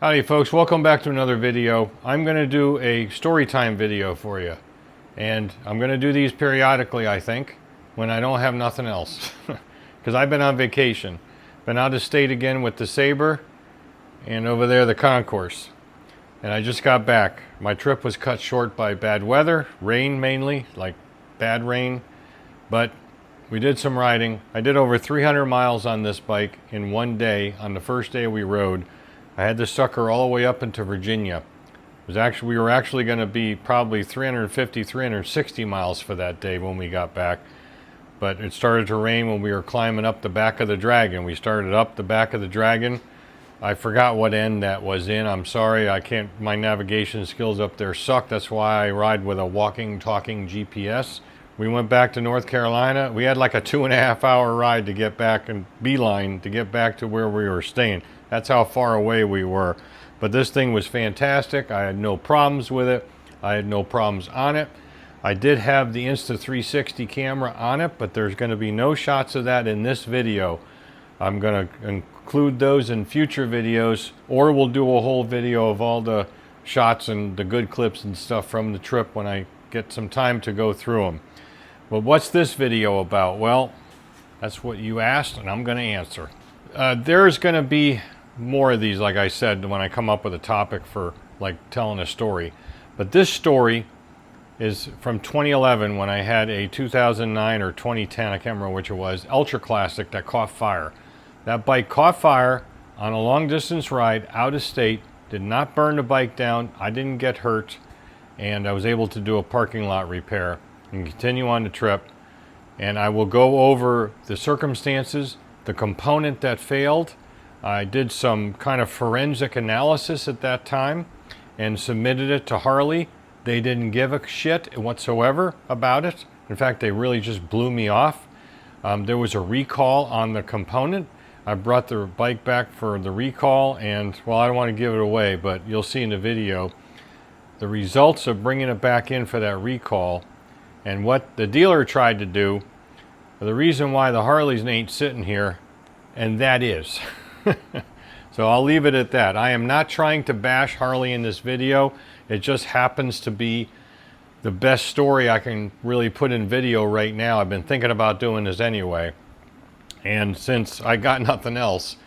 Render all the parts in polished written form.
Howdy folks, welcome back to another video. I'm going to do a story time video for you. And I'm going to do these periodically, I think, when I don't have nothing else. Because I've been on vacation. Been out of state again with the Sabre and over there the Concourse. And I just got back. My trip was cut short by bad weather, rain mainly, like bad rain. But we did some riding. I did over 300 miles on this bike in one day on the first day we rode. I had this sucker all the way up into Virginia. We were actually going to be probably 350, 360 miles for that day when we got back. But it started to rain when we were climbing up the back of the Dragon. We started up the back of the Dragon. I forgot what end that was in. I'm sorry, my navigation skills up there suck. That's why I ride with a walking, talking GPS. We went back to North Carolina. We had like a 2.5 hour ride to get back and beeline to get back to where we were staying. That's how far away we were. But this thing was fantastic. I had no problems with it. I had no problems on it. I did have the Insta360 camera on it, but there's going to be no shots of that in this video. I'm going to include those in future videos, or we'll do a whole video of all the shots and the good clips and stuff from the trip when I get some time to go through them. But what's this video about? Well, that's what you asked, and I'm going to answer. There's going to be more of these, like I said, when I come up with a topic for like telling a story. But this story is from 2011 when I had a 2009 or 2010, I can't remember which it was, Ultra Classic that caught fire. That bike caught fire on a long distance ride out of state, did not burn the bike down, I didn't get hurt, and I was able to do a parking lot repair and continue on the trip. And I will go over the circumstances, the component that failed. I did some kind of forensic analysis at that time and submitted it to Harley. They didn't give a shit whatsoever about it. In fact, they really just blew me off. There was a recall on the component. I brought the bike back for the recall, and well, I don't want to give it away, but you'll see in the video the results of bringing it back in for that recall and what the dealer tried to do. The reason why the Harleys ain't sitting here, and that is. So I'll leave it at that. I am not trying to bash Harley in this video. It just happens to be the best story I can really put in video right now. I've been thinking about doing this anyway. And since I got nothing else,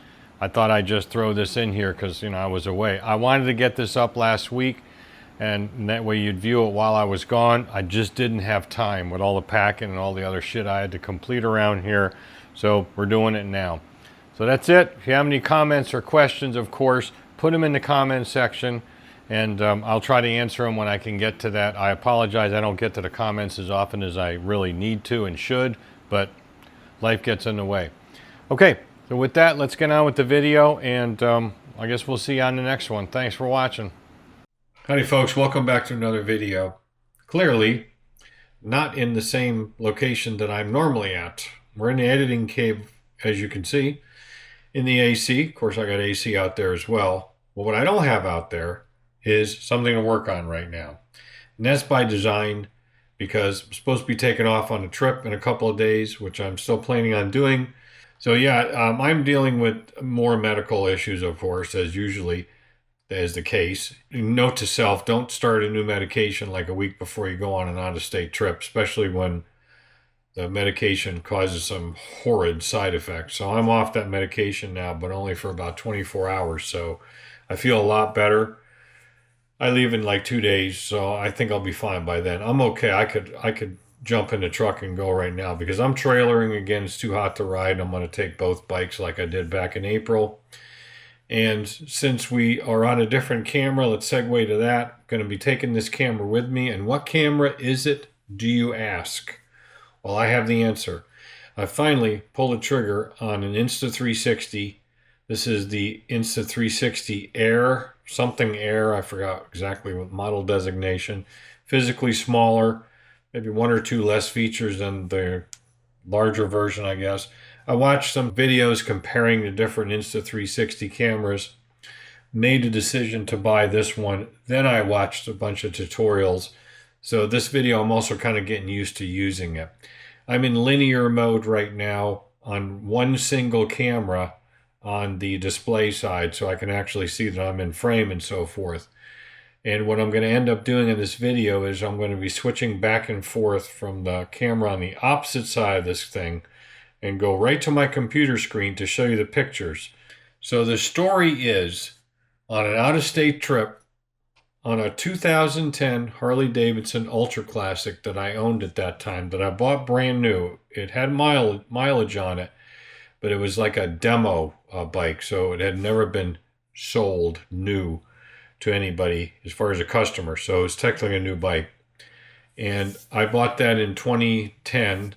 I thought I'd just throw this in here because, you know, I was away. I wanted to get this up last week, and that way you'd view it while I was gone. I just didn't have time with all the packing and all the other shit I had to complete around here. So we're doing it now. So that's it. If you have any comments or questions, of course, put them in the comment section, and I'll try to answer them when I can get to that. I apologize, I don't get to the comments as often as I really need to and should, but life gets in the way. Okay, so with that, let's get on with the video, and I guess we'll see you on the next one. Thanks for watching. Howdy folks, welcome back to another video. Clearly, not in the same location that I'm normally at. We're in the editing cave, as you can see. In the AC, of course I got AC out there as well. But what I don't have out there is something to work on right now. And that's by design, because I'm supposed to be taking off on a trip in a couple of days, which I'm still planning on doing. So yeah, I'm dealing with more medical issues, of course, as usually is the case. Note to self, don't start a new medication like a week before you go on an out-of-state trip, especially when the medication causes some horrid side effects. So I'm off that medication now, but only for about 24 hours. So I feel a lot better. I leave in like 2 days, so I think I'll be fine by then. I'm okay. I could jump in the truck and go right now because I'm trailering again. It's too hot to ride. I'm going to take both bikes like I did back in April. And since we are on a different camera, let's segue to that. I'm going to be taking this camera with me. And what camera is it, do you ask? Well, I have the answer. I finally pulled the trigger on an Insta360. This is the Insta360 Air, something Air. I forgot exactly what model designation. Physically smaller, maybe one or two less features than the larger version, I guess. I watched some videos comparing the different Insta360 cameras, made a decision to buy this one. Then I watched a bunch of tutorials. So this video, I'm also kind of getting used to using it. I'm in linear mode right now on one single camera on the display side so I can actually see that I'm in frame and so forth. And what I'm going to end up doing in this video is I'm going to be switching back and forth from the camera on the opposite side of this thing and go right to my computer screen to show you the pictures. So the story is, on an out-of-state trip on a 2010 Harley Davidson Ultra Classic that I owned at that time, that I bought brand new. It had mileage on it, but it was like a demo bike, so it had never been sold new to anybody as far as a customer, so it was technically a new bike. And I bought that in 2010,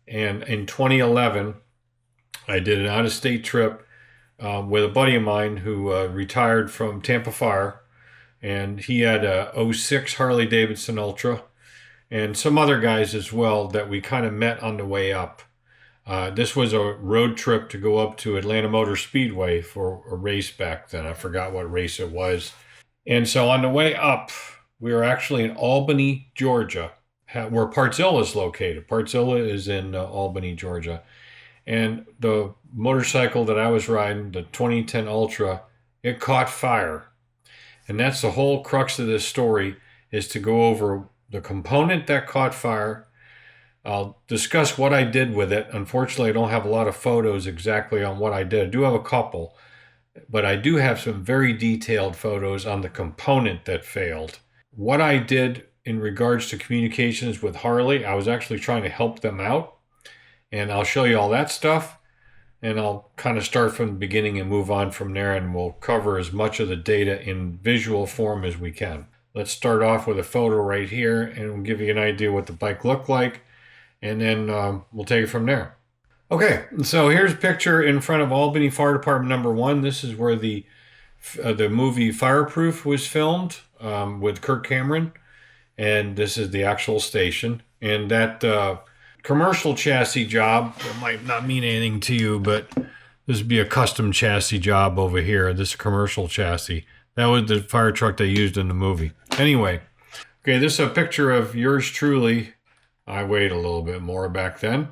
and in 2011 I did an out-of-state trip with a buddy of mine who retired from Tampa Fire, and he had a '06 Harley Davidson Ultra and some other guys as well that we kind of met on the way up. This was a road trip to go up to Atlanta Motor Speedway for a race back then. I forgot what race it was. And so on the way up, we were actually in Albany, Georgia, where Partzilla is located. Partzilla is in Albany, Georgia. And the motorcycle that I was riding, the 2010 Ultra, it caught fire. And that's the whole crux of this story, is to go over the component that caught fire. I'll discuss what I did with it. Unfortunately, I don't have a lot of photos exactly on what I did. I do have a couple, but I do have some very detailed photos on the component that failed. What I did in regards to communications with Harley, I was actually trying to help them out, and I'll show you all that stuff, and I'll kind of start from the beginning and move on from there, and we'll cover as much of the data in visual form as we can. Let's start off with a photo right here, and we'll give you an idea what the bike looked like, and then we'll take it from there. Okay, so here's a picture in front of Albany Fire Department number 1. This is where the movie Fireproof was filmed with Kirk Cameron, and this is the actual station. And that commercial chassis job, it might not mean anything to you, but this would be a custom chassis job over here. This commercial chassis. That was the fire truck they used in the movie. Anyway, okay, this is a picture of yours truly. I weighed a little bit more back then,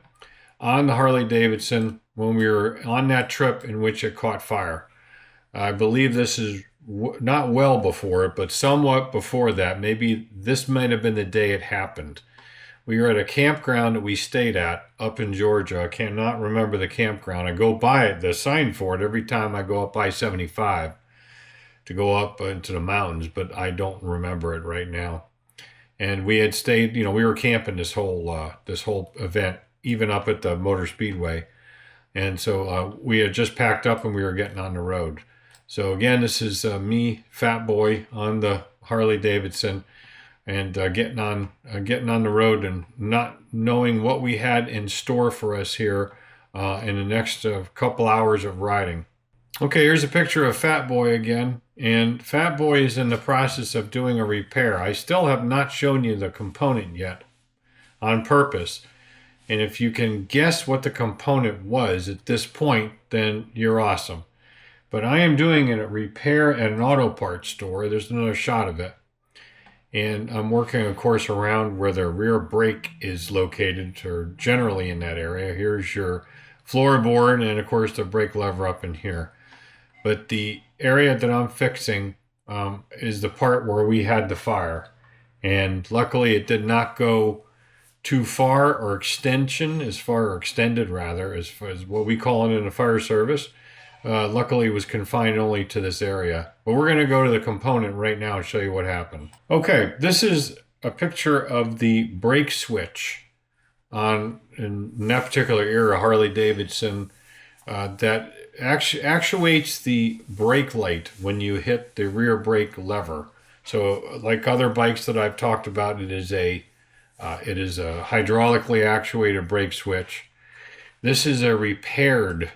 on the Harley Davidson when we were on that trip in which it caught fire. I believe this is not well before it, but somewhat before that. Maybe this might have been the day it happened. We were at a campground that we stayed at up in Georgia. I cannot remember the campground. I go by it, the sign for it, every time I go up I-75 to go up into the mountains, but I don't remember it right now. And we had stayed, we were camping this whole event, even up at the Motor Speedway. And so we had just packed up and we were getting on the road. So again, this is me, Fat Boy, on the Harley Davidson, and getting on the road and not knowing what we had in store for us here in the next couple hours of riding. Okay, here's a picture of Fat Boy again, and Fat Boy is in the process of doing a repair. I still have not shown you the component yet, on purpose. And if you can guess what the component was at this point, then you're awesome. But I am doing a repair at an auto parts store. There's another shot of it. And I'm working, of course, around where the rear brake is located, or generally in that area. Here's your floorboard, and of course the brake lever up in here. But the area that I'm fixing is the part where we had the fire. And luckily it did not go too far, or extended rather, as far as what we call it in the fire service. Luckily it was confined only to this area. But we're going to go to the component right now and show you what happened. Okay, this is a picture of the brake switch in that particular era, Harley Davidson, that actuates the brake light when you hit the rear brake lever. So like other bikes that I've talked about, it is a hydraulically actuated brake switch. This is a repaired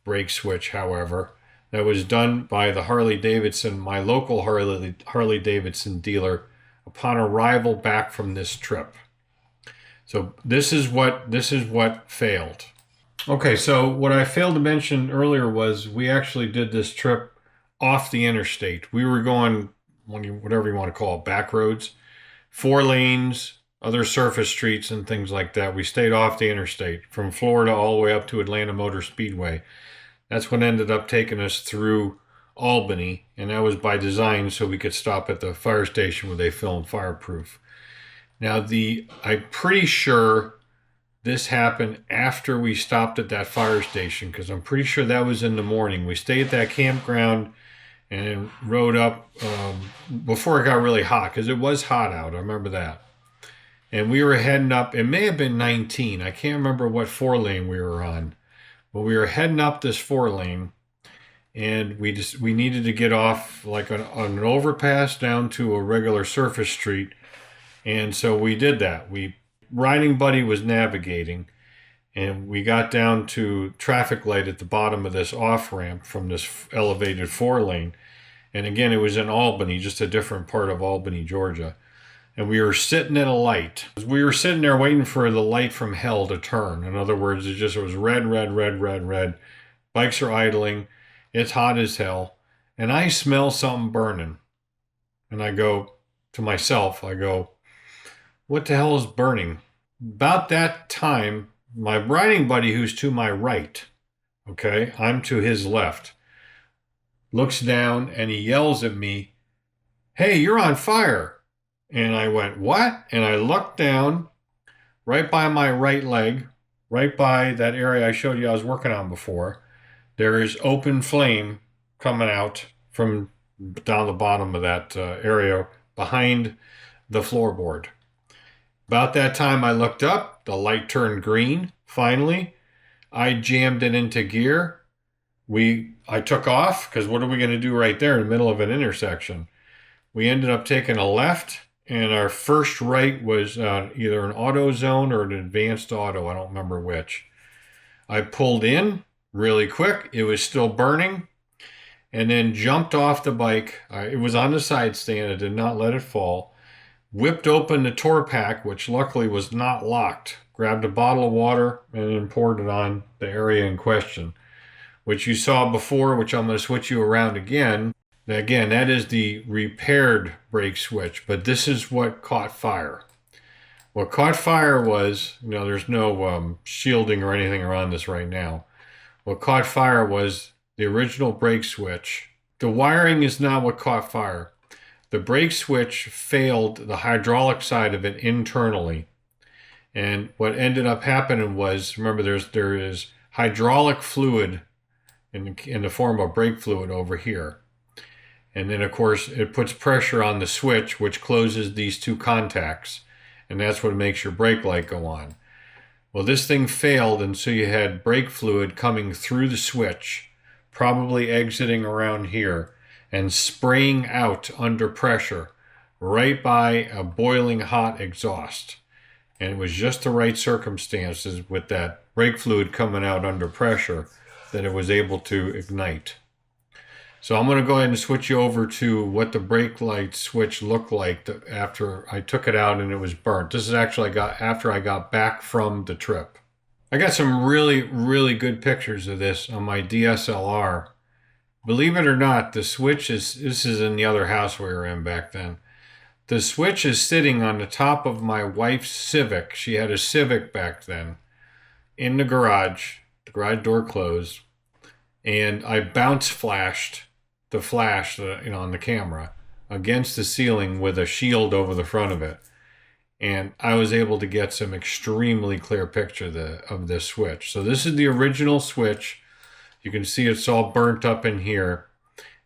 brake switch, however, that was done by the Harley Davidson, my local Harley Davidson dealer, upon arrival back from this trip. So this is what failed. Okay, so what I failed to mention earlier was we actually did this trip off the interstate. We were going, whatever you want to call it, back roads, 4 lanes, other surface streets and things like that. We stayed off the interstate from Florida all the way up to Atlanta Motor Speedway. That's what ended up taking us through Albany, and that was by design so we could stop at the fire station where they filmed Fireproof. Now, I'm pretty sure this happened after we stopped at that fire station, because I'm pretty sure that was in the morning. We stayed at that campground and rode up before it got really hot, because it was hot out. I remember that. And we were heading up. It may have been 19. I can't remember what 4-lane we were on. But we were heading up this 4-lane, and we needed to get off like on an overpass down to a regular surface street. And so we did that. Riding buddy was navigating, and we got down to traffic light at the bottom of this off ramp from this elevated 4-lane. And again, it was in Albany, just a different part of Albany, Georgia. And we were sitting at a light. We were sitting there waiting for the light from hell to turn. In other words, it was red, red, red, red, red. Bikes are idling. It's hot as hell. And I smell something burning. And I go to myself, what the hell is burning? About that time, my riding buddy, who's to my right, okay, I'm to his left, looks down and he yells at me, "Hey, you're on fire." And I went, "What?" And I looked down right by my right leg, right by that area I showed you I was working on before. There is open flame coming out from down the bottom of that area behind the floorboard. About that time I looked up, the light turned green, finally. I jammed it into gear. I took off, because what are we going to do right there in the middle of an intersection? We ended up taking a left, and our first right was either an auto zone or an advanced auto. I don't remember which. I pulled in really quick. It was still burning, and then jumped off the bike. It was on the side stand. I did not let it fall. Whipped open the tour pack, which luckily was not locked. Grabbed a bottle of water and then poured it on the area in question, which you saw before, which I'm going to switch you around again. Again, that is the repaired brake switch, but this is what caught fire. What caught fire was, there's no shielding or anything around this right now. What caught fire was the original brake switch. The wiring is not what caught fire. The brake switch failed the hydraulic side of it internally. And what ended up happening was, remember, there is hydraulic fluid in the form of brake fluid over here. And then, of course, it puts pressure on the switch, which closes these two contacts. And that's what makes your brake light go on. Well, this thing failed, and so you had brake fluid coming through the switch, probably exiting around here, and spraying out under pressure right by a boiling hot exhaust. And it was just the right circumstances with that brake fluid coming out under pressure that it was able to ignite. So I'm going to go ahead and switch you over to what the brake light switch looked like after I took it out and it was burnt. This is actually after I got back from the trip. I got some really, really good pictures of this on my DSLR. Believe it or not, this is in the other house we were in back then. The switch is sitting on the top of my wife's Civic. She had a Civic back then in the garage door closed, and I bounce flashed the flash on the camera against the ceiling with a shield over the front of it. And I was able to get some extremely clear picture of this switch. So this is the original switch. You can see it's all burnt up in here.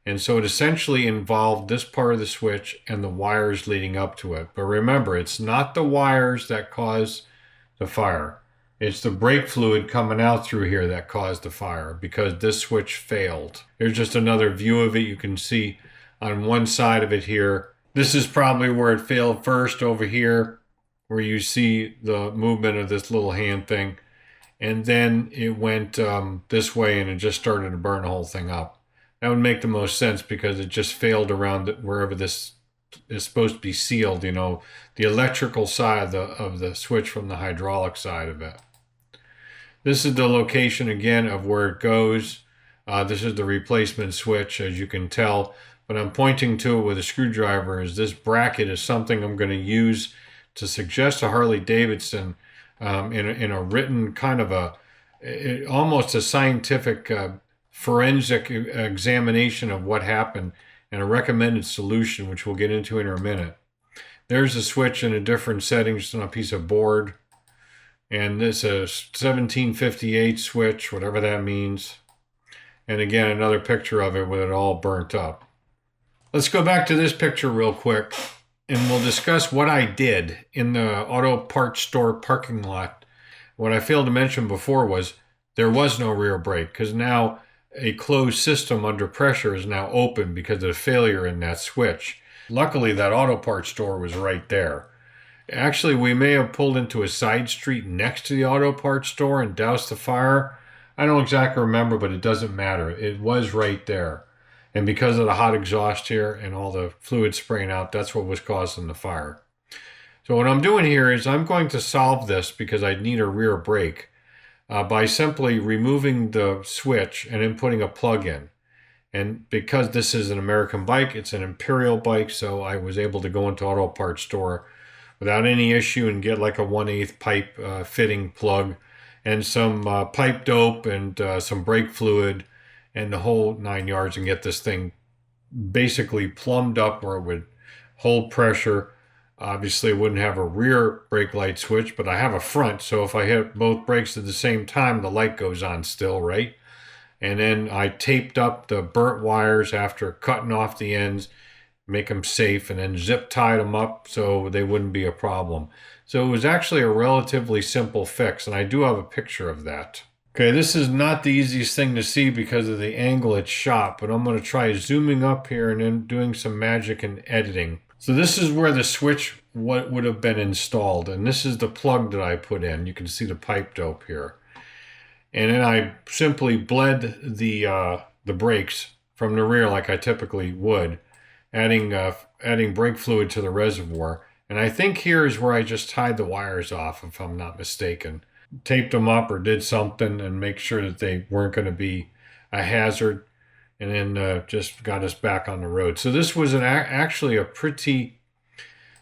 And so it essentially involved this part of the switch and the wires leading up to it. But remember, it's not the wires that cause the fire. It's the brake fluid coming out through here that caused the fire, because this switch failed. Here's just another view of it. You can see on one side of it here. This is probably where it failed first, over here, where you see the movement of this little hand thing. And then it went this way, and it just started to burn the whole thing up. That would make the most sense, because it just failed around wherever this is supposed to be sealed, the electrical side of the switch from the hydraulic side of it. This is the location again of where it goes. This is the replacement switch, as you can tell, but I'm pointing to it with a screwdriver as this bracket is something I'm going to use to suggest a Harley Davidson in a written kind of almost a scientific forensic examination of what happened and a recommended solution, which we'll get into in a minute. There's a switch in a different setting, just on a piece of board. And this is a 1758 switch, whatever that means. And again, another picture of it with it all burnt up. Let's go back to this picture real quick, and we'll discuss what I did in the auto parts store parking lot. What I failed to mention before was there was no rear brake, because now a closed system under pressure is now open because of the failure in that switch. Luckily, that auto parts store was right there. Actually, we may have pulled into a side street next to the auto parts store and doused the fire. I don't exactly remember, but it doesn't matter. It was right there. And because of the hot exhaust here and all the fluid spraying out, that's what was causing the fire. So what I'm doing here is I'm going to solve this, because I need a rear brake, by simply removing the switch and then putting a plug in. And because this is an American bike, it's an Imperial bike, so I was able to go into auto parts store without any issue and get like a 1/8 pipe fitting plug and some pipe dope and some brake fluid and the whole 9 yards, and get this thing basically plumbed up where it would hold pressure. Obviously, it wouldn't have a rear brake light switch, but I have a front, so if I hit both brakes at the same time, the light goes on still, right? And then I taped up the burnt wires after cutting off the ends, make them safe, and then zip tied them up so they wouldn't be a problem. So it was actually a relatively simple fix, and I do have a picture of that. Okay, this is not the easiest thing to see because of the angle it's shot, but I'm going to try zooming up here and then doing some magic and editing. So this is where the switch would have been installed, and this is the plug that I put in. You can see the pipe dope here. And then I simply bled the brakes from the rear like I typically would, adding brake fluid to the reservoir. And I think here is where I just tied the wires off, if I'm not mistaken. Taped them up or did something and make sure that they weren't going to be a hazard, and then just got us back on the road. So this was actually a pretty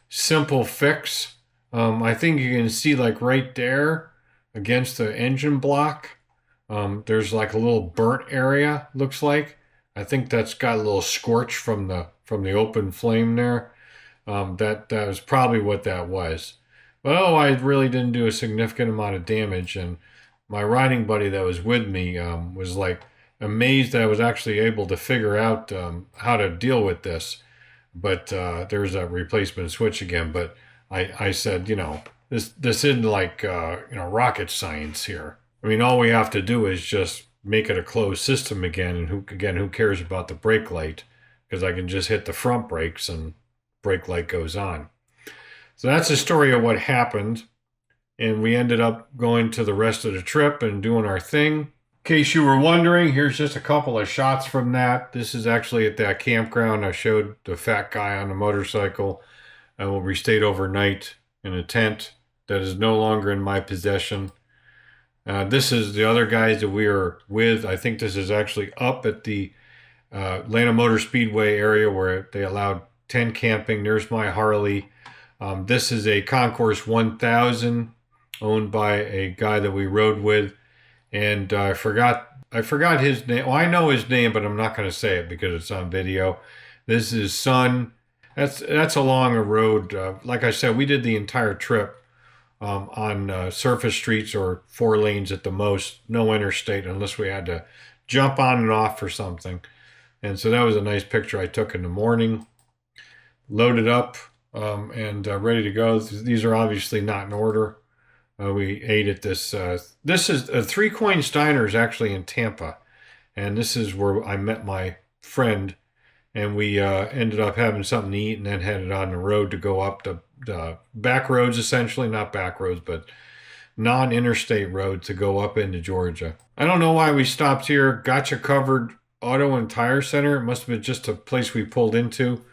simple fix. I think you can see like right there against the engine block, there's like a little burnt area, looks like. I think that's got a little scorch from the open flame there. That was probably what that was. But I really didn't do a significant amount of damage, and my riding buddy that was with me was like amazed that I was actually able to figure out how to deal with this. But there's a replacement switch again. But I said, this isn't like rocket science here. I mean, all we have to do is just make it a closed system again, and who cares about the brake light? Because I can just hit the front brakes and brake light goes on. So that's the story of what happened, and we ended up going to the rest of the trip and doing our thing. In case you were wondering, here's just a couple of shots from that. This is actually at that campground I showed the fat guy on the motorcycle, where we stayed overnight in a tent that is no longer in my possession. This is the other guys that we are with. I think this is actually up at the Atlanta Motor Speedway area where they allowed tent camping. There's my Harley. This is a Concourse 1000 owned by a guy that we rode with, and I forgot his name. Well, I know his name, but I'm not going to say it because it's on video. This is his son. That's along a road. Like I said, we did the entire trip on surface streets or 4 lanes at the most, no interstate unless we had to jump on and off for something. And so that was a nice picture I took in the morning. Loaded up. And ready to go. These are obviously not in order. We ate at this. This is a 3 Coin Steiner is actually in Tampa, and this is where I met my friend, and we ended up having something to eat, and then headed on the road to go up the back roads, essentially not back roads, but non-interstate road to go up into Georgia. I don't know why we stopped here. Gotcha Covered Auto and Tire Center. It must have been just a place we pulled into.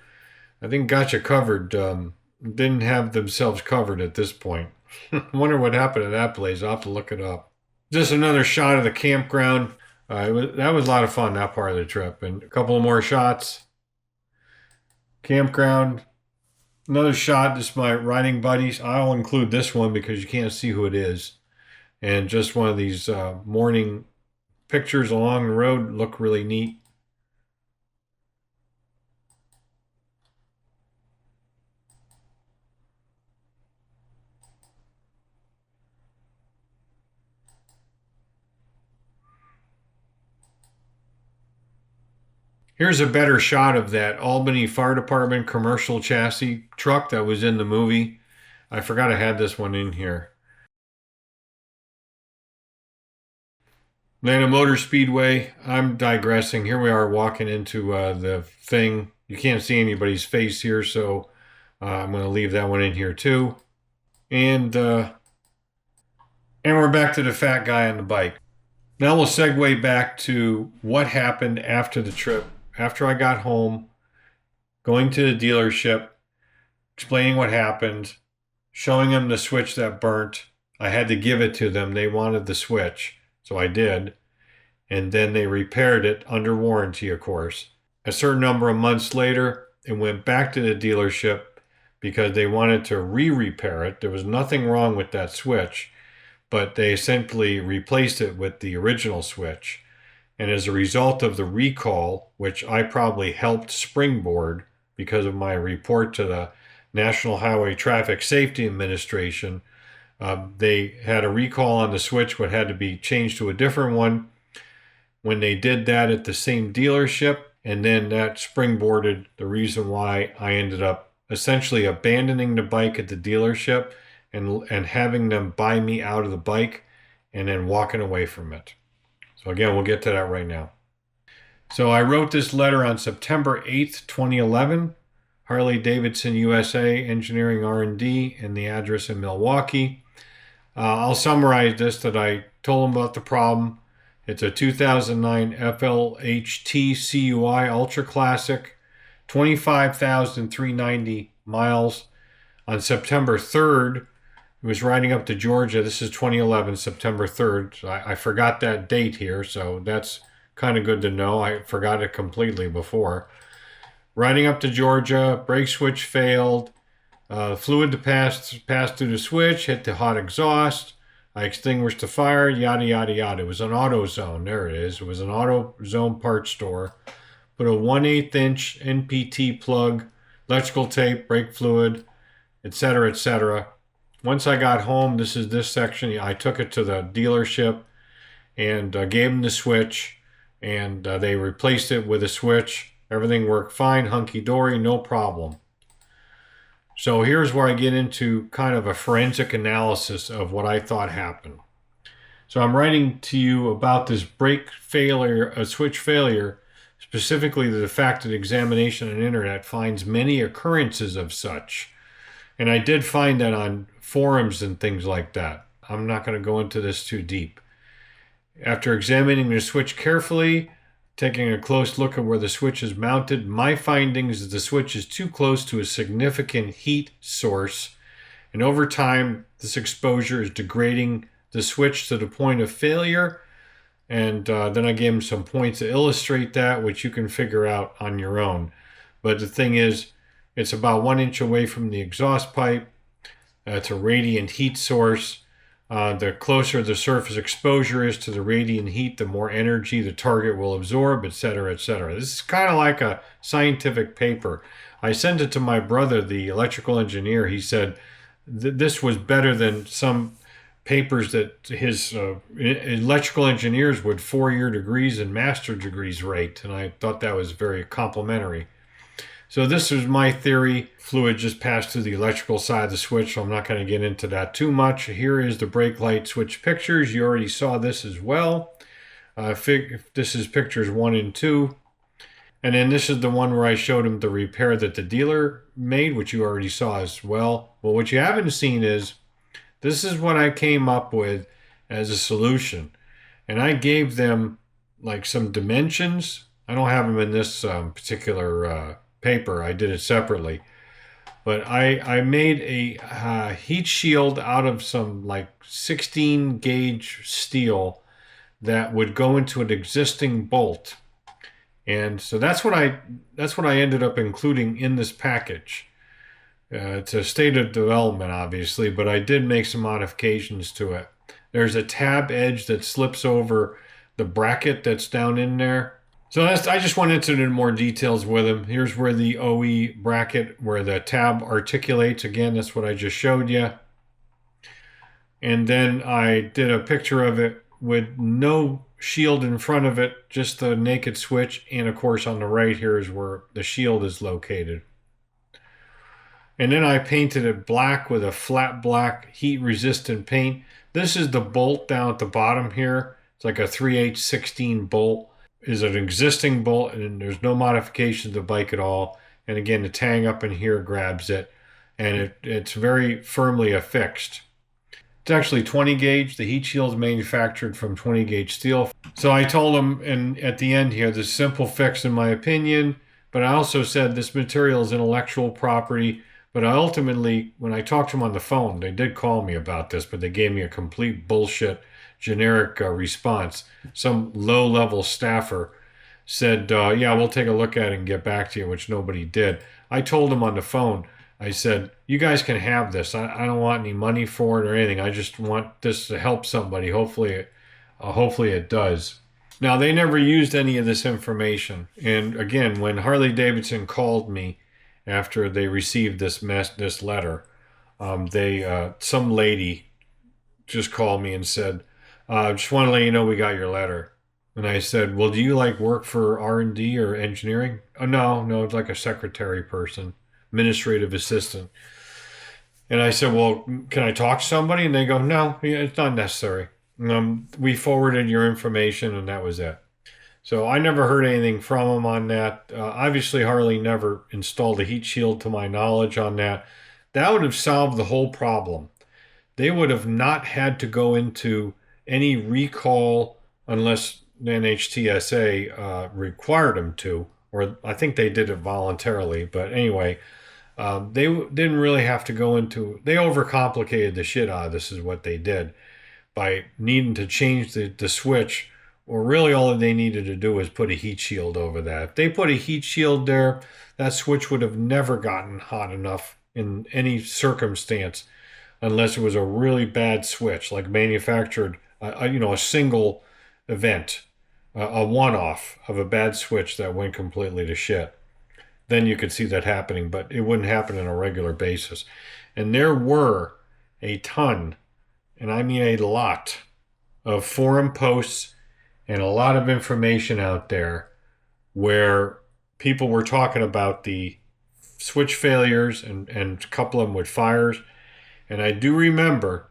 I think Gotcha Covered didn't have themselves covered at this point. I wonder what happened to that place. I'll have to look it up. Just another shot of the campground. That was a lot of fun, that part of the trip. And a couple of more shots. Campground. Another shot. This is my riding buddies. I'll include this one because you can't see who it is. And just one of these morning pictures along the road look really neat. Here's a better shot of that Albany Fire Department commercial chassis truck that was in the movie. I forgot I had this one in here. Atlanta Motor Speedway. I'm digressing. Here we are walking into the thing. You can't see anybody's face here, so I'm going to leave that one in here too. And we're back to the fat guy on the bike. Now we'll segue back to what happened after the trip. After I got home, going to the dealership, explaining what happened, showing them the switch that burnt. I had to give it to them. They wanted the switch. So I did. And then they repaired it under warranty, of course. A certain number of months later, it went back to the dealership because they wanted to re-repair it. There was nothing wrong with that switch, but they simply replaced it with the original switch. And as a result of the recall, which I probably helped springboard because of my report to the National Highway Traffic Safety Administration, they had a recall on the switch, but had to be changed to a different one. When they did that at the same dealership, and then that springboarded the reason why I ended up essentially abandoning the bike at the dealership and having them buy me out of the bike and then walking away from it. So again, we'll get to that right now. So I wrote this letter on September 8th, 2011, Harley Davidson USA Engineering R&D, and the address in Milwaukee. I'll summarize this, that I told them about the problem. It's a 2009 FLHT CUI Ultra Classic, 25,390 miles. On September 3rd, it was riding up to Georgia. This is 2011, September 3rd. So I forgot that date here, so that's kind of good to know. I forgot it completely before. Riding up to Georgia, brake switch failed. Fluid to pass through the switch, hit the hot exhaust. I extinguished the fire, yada, yada, yada. It was an AutoZone. There it is. It was an AutoZone parts store. Put a 1/8 inch NPT plug, electrical tape, brake fluid, etc., etc. Once I got home, this is this section. I took it to the dealership and gave them the switch, and they replaced it with a switch. Everything worked fine, hunky-dory, no problem. So here's where I get into kind of a forensic analysis of what I thought happened. So I'm writing to you about this brake failure, a switch failure, specifically the fact that examination on the internet finds many occurrences of such. And I did find that on forums and things like that. I'm not going to go into this too deep. After examining the switch carefully, taking a close look at where the switch is mounted, my findings is the switch is too close to a significant heat source, and over time this exposure is degrading the switch to the point of failure. And then I gave him some points to illustrate that, which you can figure out on your own. But the thing is, it's about 1 inch away from the exhaust pipe. It's a radiant heat source. The closer the surface exposure is to the radiant heat, the more energy the target will absorb, etc., etc. This is kind of like a scientific paper. I sent it to my brother, the electrical engineer. He said this was better than some papers that his electrical engineers would 4-year degrees and master degrees rate, and I thought that was very complimentary. So this is my theory. Fluid just passed through the electrical side of the switch, so I'm not going to get into that too much. Here is the brake light switch pictures. You already saw this as well. This is pictures 1 and 2. And then this is the one where I showed him the repair that the dealer made, which you already saw as well. Well, what you haven't seen is, this is what I came up with as a solution. And I gave them like some dimensions. I don't have them in this particular paper. I did it separately. But I made a heat shield out of some like 16 gauge steel that would go into an existing bolt. And so that's what I ended up including in this package. It's a state of development, obviously, but I did make some modifications to it. There's a tab edge that slips over the bracket that's down in there. So I just went into it in more details with him. Here's where the OE bracket, where the tab articulates. Again, that's what I just showed you. And then I did a picture of it with no shield in front of it, just the naked switch. And of course on the right here is where the shield is located. And then I painted it black with a flat black heat resistant paint. This is the bolt down at the bottom here. It's like a 3/8/16 bolt. Is an existing bolt, and there's no modification to the bike at all. And again, the tang up in here grabs it, and it's very firmly affixed. It's actually 20 gauge. The heat shield is manufactured from 20 gauge steel. So I told him, and at the end here, this simple fix in my opinion, but I also said this material is intellectual property. But I ultimately, when I talked to them on the phone, they did call me about this, but they gave me a complete bullshit generic response. Some low-level staffer said, yeah, we'll take a look at it and get back to you, which nobody did. I told them on the phone, I said, you guys can have this. I don't want any money for it or anything. I just want this to help somebody. Hopefully it does. Now, they never used any of this information. And again, when Harley Davidson called me, after they received this letter, some lady just called me and said, just want to let you know we got your letter. And I said, well, do you like work for R&D or engineering? Oh, no, it's like a secretary person, administrative assistant. And I said, well, can I talk to somebody? And they go, no, it's not necessary. We forwarded your information and that was it. So I never heard anything from them on that. Obviously, Harley never installed a heat shield to my knowledge on that. That would have solved the whole problem. They would have not had to go into any recall unless the NHTSA required them to, or I think they did it voluntarily. But anyway, they didn't really have to go into, they overcomplicated the shit out of this is what they did by needing to change the switch. Well, really all they needed to do was put a heat shield over that. If they put a heat shield there, that switch would have never gotten hot enough in any circumstance unless it was a really bad switch, like manufactured, a single event, a one-off of a bad switch that went completely to shit. Then you could see that happening, but it wouldn't happen on a regular basis. And there were a ton, and I mean a lot, of forum posts and a lot of information out there where people were talking about the switch failures and a couple of them with fires. And I do remember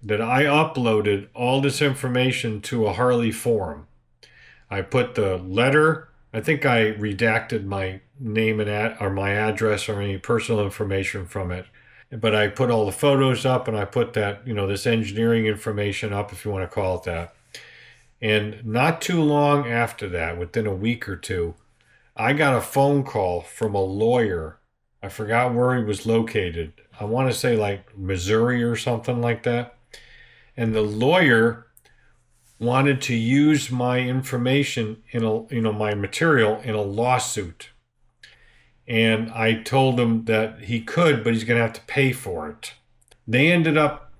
that I uploaded all this information to a Harley forum. I put the letter, I think I redacted my name or my address or any personal information from it. But I put all the photos up and I put that, this engineering information up, if you want to call it that. And not too long after that, within a week or two, I got a phone call from a lawyer. I forgot where he was located. I want to say like Missouri or something like that. And the lawyer wanted to use my information my material in a lawsuit. And I told him that he could, but he's going to have to pay for it.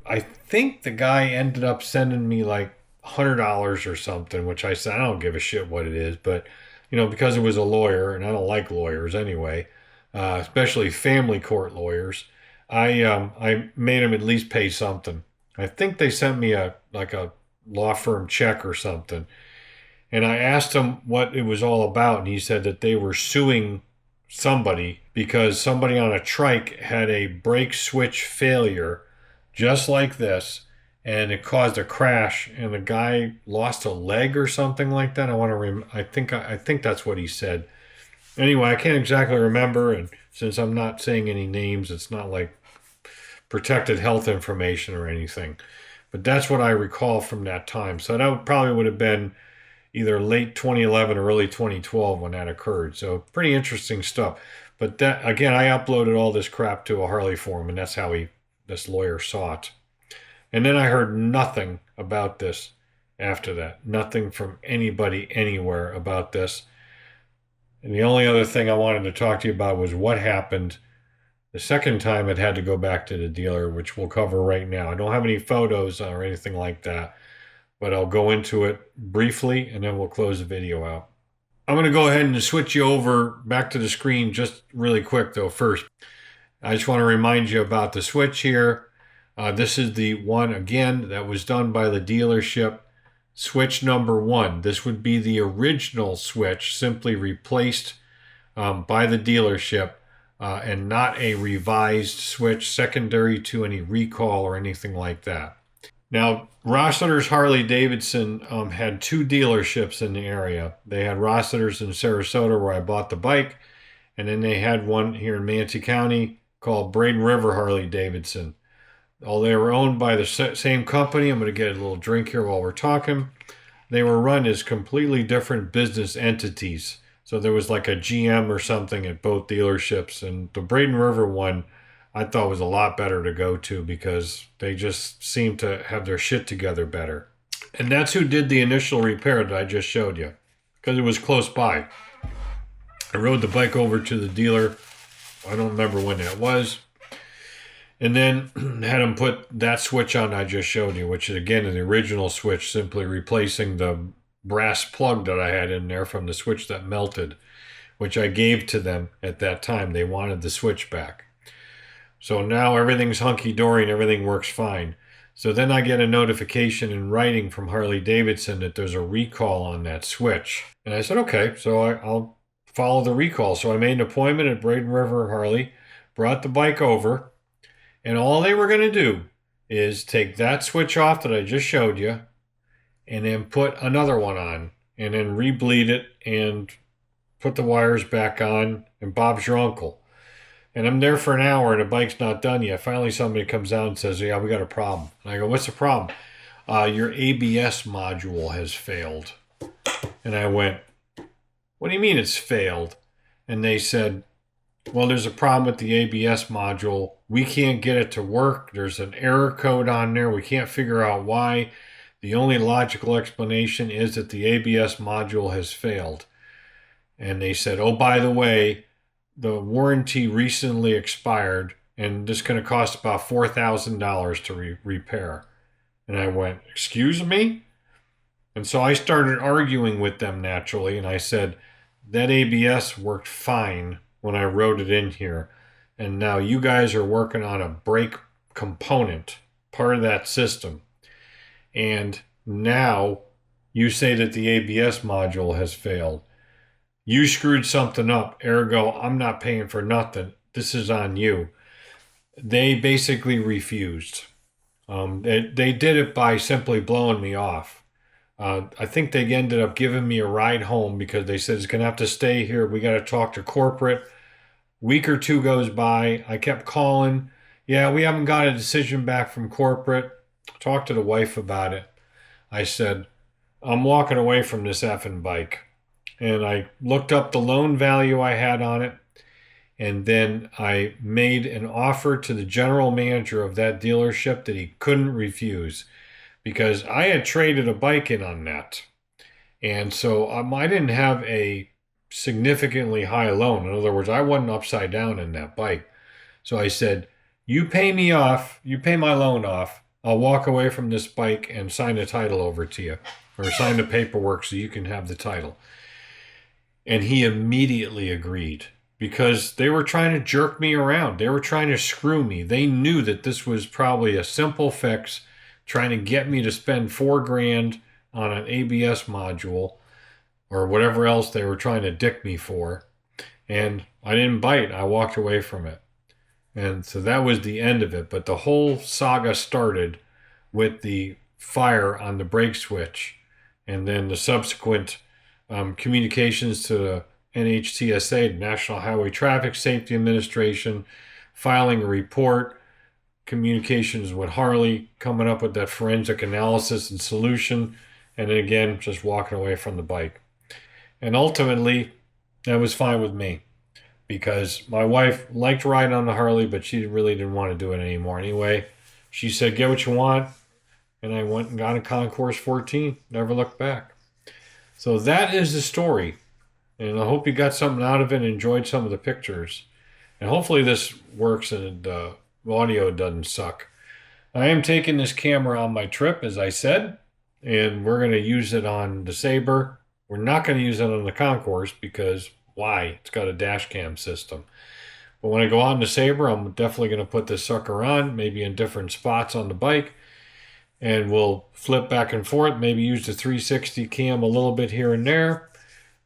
I think the guy ended up sending me like $100 or something, which I said, I don't give a shit what it is, but because it was a lawyer and I don't like lawyers anyway, especially family court lawyers, I made him at least pay something. I think they sent me a law firm check or something. And I asked him what it was all about. And he said that they were suing somebody because somebody on a trike had a brake switch failure just like this. And it caused a crash, and the guy lost a leg or something like that. I think that's what he said. Anyway, I can't exactly remember, and since I'm not saying any names, it's not like protected health information or anything. But that's what I recall from that time. So that probably would have been either late 2011 or early 2012 when that occurred. So pretty interesting stuff. But that, again, I uploaded all this crap to a Harley forum, and that's how this lawyer saw it. And then I heard nothing about this after that. Nothing from anybody anywhere about this. And the only other thing I wanted to talk to you about was what happened the second time it had to go back to the dealer, which we'll cover right now. I don't have any photos or anything like that. but I'll go into it briefly and then we'll close the video out. I'm going to go ahead and switch you over back to the screen just really quick though first. I just want to remind you about the switch here. This is the one, again, that was done by the dealership. Switch number 1. This would be the original switch, simply replaced by the dealership and not a revised switch secondary to any recall or anything like that. Now, Rossiter's Harley Davidson had 2 dealerships in the area. They had Rossiter's in Sarasota where I bought the bike, and then they had one here in Manatee County called Braden River Harley Davidson. All they were owned by the same company. I'm going to get a little drink here while we're talking. They were run as completely different business entities. So there was like a GM or something at both dealerships. And the Braden River one I thought was a lot better to go to because they just seemed to have their shit together better. And that's who did the initial repair that I just showed you because it was close by. I rode the bike over to the dealer. I don't remember when that was. And then had them put that switch on I just showed you, which is again the original switch, simply replacing the brass plug that I had in there from the switch that melted, which I gave to them at that time. They wanted the switch back. So now everything's hunky-dory and everything works fine. So then I get a notification in writing from Harley Davidson that there's a recall on that switch. And I said, okay, so I'll follow the recall. So I made an appointment at Braden River Harley, brought the bike over, and all they were going to do is take that switch off that I just showed you and then put another one on and then re-bleed it and put the wires back on, and Bob's your uncle. And I'm there for an hour and the bike's not done yet. Finally, somebody comes out and says, yeah, we got a problem. And I go, what's the problem? Your ABS module has failed. And I went, what do you mean it's failed? And they said, well, there's a problem with the ABS module. We can't get it to work. There's an error code on there. We can't figure out why. The only logical explanation is that the ABS module has failed. And they said, oh, by the way, the warranty recently expired, and this is going to cost about $4,000 to repair. And I went, excuse me? And so I started arguing with them naturally, and I said, that ABS worked fine when I wrote it in here. And now you guys are working on a brake component, part of that system. And now you say that the ABS module has failed. You screwed something up, ergo, I'm not paying for nothing. This is on you. They basically refused. They did it by simply blowing me off. I think they ended up giving me a ride home because they said it's going to have to stay here. We got to talk to corporate. Week or two goes by. I kept calling. Yeah, we haven't got a decision back from corporate. Talked to the wife about it. I said, I'm walking away from this effing bike. And I looked up the loan value I had on it. And then I made an offer to the general manager of that dealership that he couldn't refuse because I had traded a bike in on that. And so I didn't have a significantly high loan. In other words, I wasn't upside down in that bike. So I said, you pay me off, you pay my loan off, I'll walk away from this bike and sign the title over to you, or sign the paperwork so you can have the title. And he immediately agreed because they were trying to jerk me around. They were trying to screw me. They knew that this was probably a simple fix, trying to get me to spend $4,000 on an ABS module or whatever else they were trying to dick me for. And I didn't bite. I walked away from it. And so that was the end of it. But the whole saga started with the fire on the brake switch and then the subsequent communications to the NHTSA, the National Highway Traffic Safety Administration, filing a report, communications with Harley, coming up with that forensic analysis and solution, and then again, just walking away from the bike. And ultimately, that was fine with me because my wife liked riding on the Harley, but she really didn't want to do it anymore anyway. She said, get what you want. And I went and got a Concourse 14, never looked back. So that is the story. And I hope you got something out of it and enjoyed some of the pictures. And hopefully this works and the audio doesn't suck. I am taking this camera on my trip, as I said. and we're going to use it on the Sabre. We're not going to use it on the Concourse because why? It's got a dash cam system. But when I go out in the Sabre, I'm definitely going to put this sucker on, maybe in different spots on the bike, and we'll flip back and forth, maybe use the 360 cam a little bit here and there,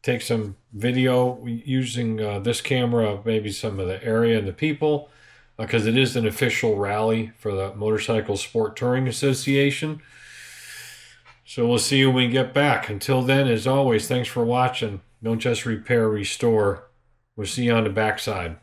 take some video using this camera, maybe some of the area and the people, because it is an official rally for the Motorcycle Sport Touring Association. So we'll see you when we get back. Until then, as always, thanks for watching. Don't just repair, restore. We'll see you on the backside.